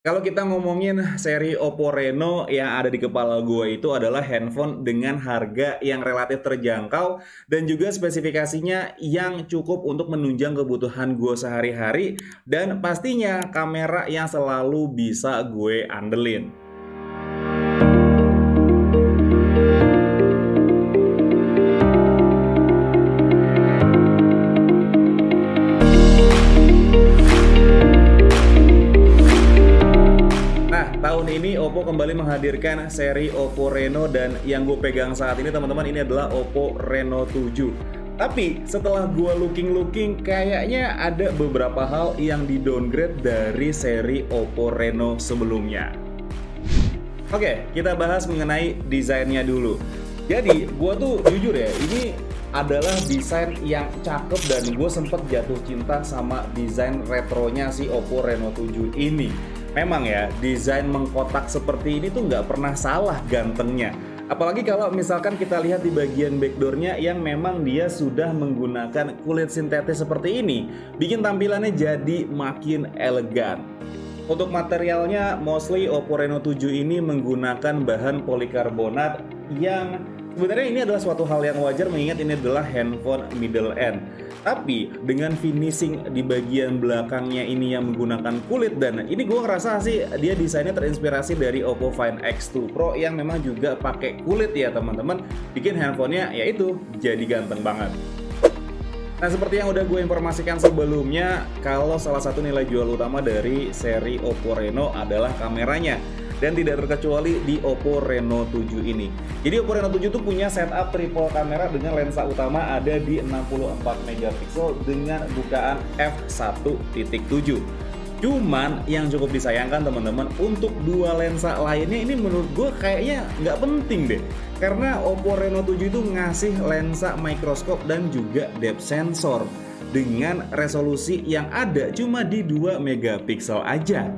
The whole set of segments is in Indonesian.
Kalau kita ngomongin seri Oppo Reno yang ada di kepala gue itu adalah handphone dengan harga yang relatif terjangkau dan juga spesifikasinya yang cukup untuk menunjang kebutuhan gue sehari-hari dan pastinya kamera yang selalu bisa gue andelin. Tahun ini Oppo kembali menghadirkan seri Oppo Reno dan yang gue pegang saat ini teman-teman ini adalah Oppo Reno 7. Tapi setelah gue looking kayaknya ada beberapa hal yang di downgrade dari seri Oppo Reno sebelumnya. Oke, kita bahas mengenai desainnya dulu. Jadi gue tuh jujur ya, ini adalah desain yang cakep dan gue sempet jatuh cinta sama desain retronya si Oppo Reno 7 ini. Memang ya, desain mengkotak seperti ini tuh nggak pernah salah gantengnya. Apalagi kalau misalkan kita lihat di bagian backdoornya yang memang dia sudah menggunakan kulit sintetis seperti ini, bikin tampilannya jadi makin elegan. Untuk materialnya, mostly Oppo Reno 7 ini menggunakan bahan polikarbonat yang sebenarnya ini adalah suatu hal yang wajar mengingat ini adalah handphone middle end. Tapi dengan finishing di bagian belakangnya ini yang menggunakan kulit dan ini gue ngerasa sih dia desainnya terinspirasi dari Oppo Find X2 Pro yang memang juga pakai kulit ya teman-teman. Bikin handphonenya yaitu jadi ganteng banget. Nah seperti yang udah gue informasikan sebelumnya, kalau salah satu nilai jual utama dari seri Oppo Reno adalah kameranya. Dan tidak terkecuali di Oppo Reno 7 ini. Jadi Oppo Reno 7 itu punya setup triple kamera dengan lensa utama ada di 64 megapiksel dengan bukaan f1.7. Cuman yang cukup disayangkan teman-teman, untuk dua lensa lainnya ini menurut gue kayaknya nggak penting deh. Karena Oppo Reno 7 itu ngasih lensa mikroskop dan juga depth sensor dengan resolusi yang ada cuma di 2 megapiksel aja.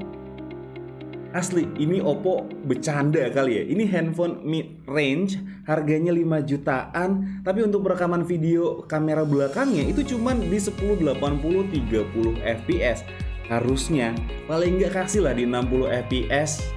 Asli, ini Oppo bercanda kali ya. Ini handphone mid range, harganya 5 jutaan, tapi untuk rekaman video kamera belakangnya itu cuman di 1080 30 fps. Harusnya paling nggak kasih lah di 60 fps.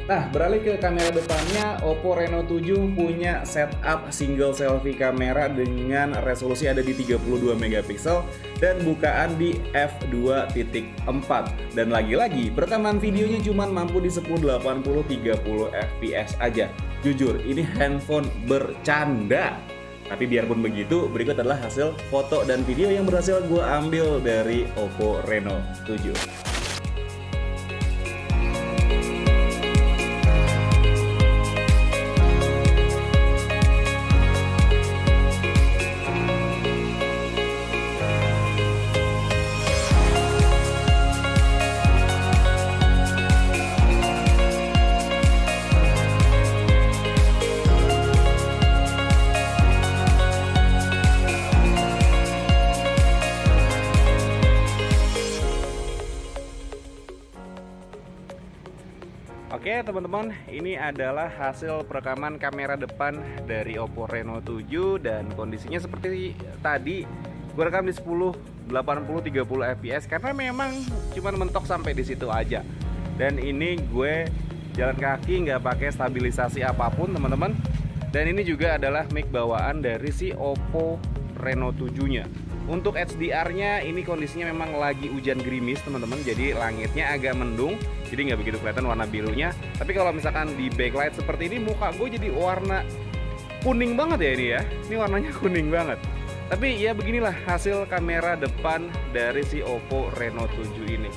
Nah, beralih ke kamera depannya, Oppo Reno 7 punya setup single selfie kamera dengan resolusi ada di 32 megapiksel dan bukaan di f2.4. Dan lagi-lagi, perekaman videonya cuma mampu di 1080 30 fps aja. Jujur, ini handphone bercanda. Tapi biarpun begitu, berikut adalah hasil foto dan video yang berhasil gue ambil dari Oppo Reno 7. Oke teman-teman, ini adalah hasil perekaman kamera depan dari Oppo Reno 7 dan kondisinya seperti tadi gue rekam di 1080 30 fps karena memang cuma mentok sampai di situ aja. Dan ini gue jalan kaki nggak pakai stabilisasi apapun teman-teman. Dan ini juga adalah mic bawaan dari si Oppo Reno 7-nya. Untuk HDR-nya ini kondisinya memang lagi hujan gerimis teman-teman, jadi langitnya agak mendung, jadi nggak begitu kelihatan warna birunya. Tapi kalau misalkan di backlight seperti ini, muka gue jadi warna kuning banget ya ini ya. Ini warnanya kuning banget. Tapi ya beginilah hasil kamera depan dari si Oppo Reno 7 ini.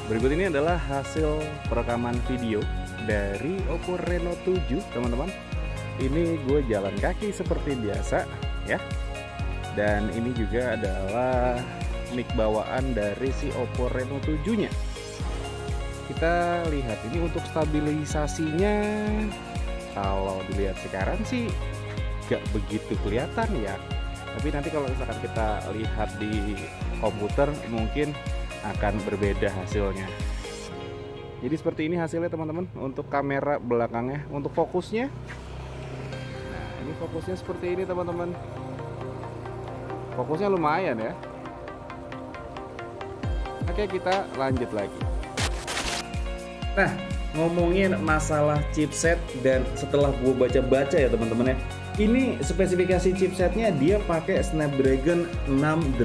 Berikut ini adalah hasil perekaman video dari Oppo Reno 7 teman-teman. Ini gue jalan kaki seperti biasa ya. Dan ini juga adalah mic bawaan dari si Oppo Reno 7-nya. Kita lihat ini untuk stabilisasinya, kalau dilihat sekarang sih gak begitu kelihatan ya. Tapi nanti kalau misalkan kita lihat di komputer mungkin akan berbeda hasilnya. Jadi seperti ini hasilnya teman-teman untuk kamera belakangnya. Untuk fokusnya, nah ini fokusnya seperti ini teman-teman. Fokusnya lumayan ya. Oke, kita lanjut lagi. Nah, ngomongin masalah chipset dan setelah gue baca-baca ya teman-teman ya, ini spesifikasi chipsetnya dia pakai Snapdragon 680.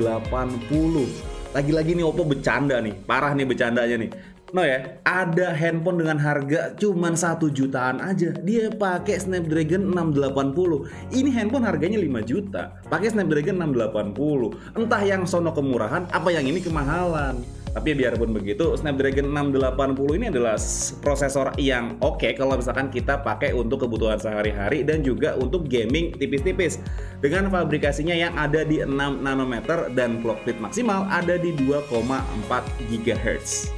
Lagi-lagi nih Oppo bercanda nih, parah nih bercandanya nih. No ya, ada handphone dengan harga cuman 1 jutaan aja, dia pakai Snapdragon 680. Ini handphone harganya 5 juta, pakai Snapdragon 680. Entah yang sono kemurahan, apa yang ini kemahalan. Tapi biarpun begitu, Snapdragon 680 ini adalah prosesor yang oke kalau misalkan kita pakai untuk kebutuhan sehari-hari dan juga untuk gaming tipis-tipis. Dengan fabrikasinya yang ada di 6 nanometer dan clock speed maksimal ada di 2,4 GHz.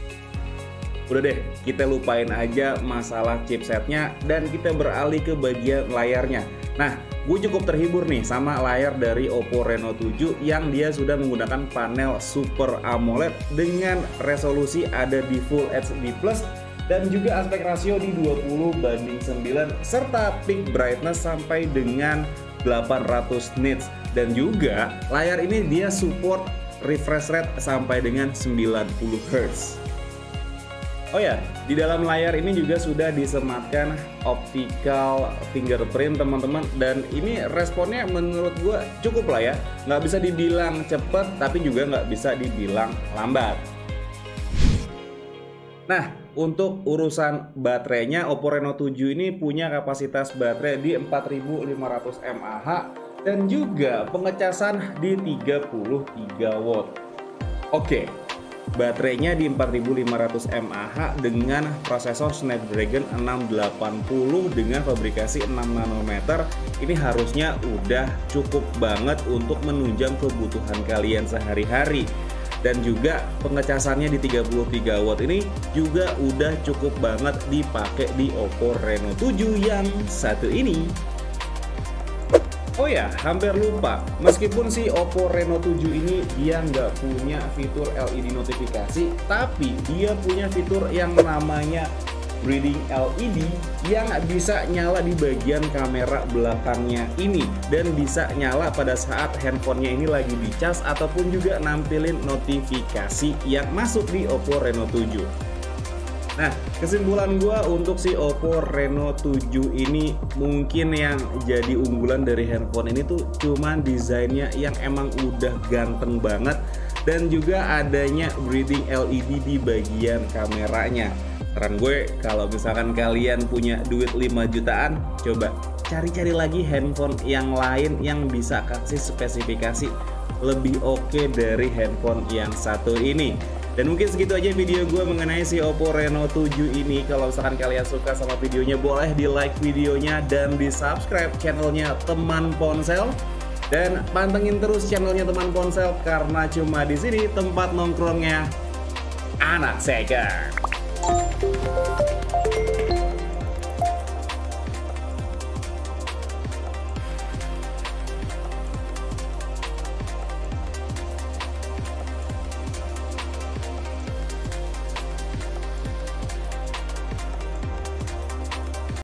Udah deh, kita lupain aja masalah chipsetnya dan kita beralih ke bagian layarnya. Nah, gue cukup terhibur nih sama layar dari Oppo Reno 7 yang dia sudah menggunakan panel Super AMOLED dengan resolusi ada di Full HD Plus dan juga aspek rasio di 20:9 serta peak brightness sampai dengan 800 nits, dan juga layar ini dia support refresh rate sampai dengan 90 Hz. Oh ya, di dalam layar ini juga sudah disematkan optical fingerprint teman-teman, dan ini responnya menurut gue cukup lah ya. Nggak bisa dibilang cepet, tapi juga nggak bisa dibilang lambat. Nah, untuk urusan baterainya, Oppo Reno 7 ini punya kapasitas baterai di 4500 mAh dan juga pengecasan di 33 watt. Oke. Baterainya di 4500 mAh dengan prosesor Snapdragon 680 dengan fabrikasi 6 nanometer. Ini harusnya udah cukup banget untuk menunjang kebutuhan kalian sehari-hari. Dan juga pengecasannya di 33 watt ini juga udah cukup banget dipakai di Oppo Reno 7 yang satu ini. Oh ya, hampir lupa, meskipun si Oppo Reno 7 ini dia nggak punya fitur LED notifikasi, tapi dia punya fitur yang namanya Breathing LED yang bisa nyala di bagian kamera belakangnya ini, dan bisa nyala pada saat handphonenya ini lagi dicas ataupun juga nampilin notifikasi yang masuk di Oppo Reno 7. Nah, kesimpulan gue untuk si Oppo Reno 7 ini, mungkin yang jadi unggulan dari handphone ini tuh cuman desainnya yang emang udah ganteng banget, dan juga adanya breathing LED di bagian kameranya. Saran gue, kalau misalkan kalian punya duit 5 jutaan, coba cari-cari lagi handphone yang lain yang bisa kasih spesifikasi lebih oke dari handphone yang satu ini. Dan mungkin segitu aja video gue mengenai si Oppo Reno 7 ini. Kalau misalkan kalian suka sama videonya, boleh di like videonya dan di subscribe channelnya Teman Ponsel. Dan pantengin terus channelnya Teman Ponsel, karena cuma di sini tempat nongkrongnya anak second.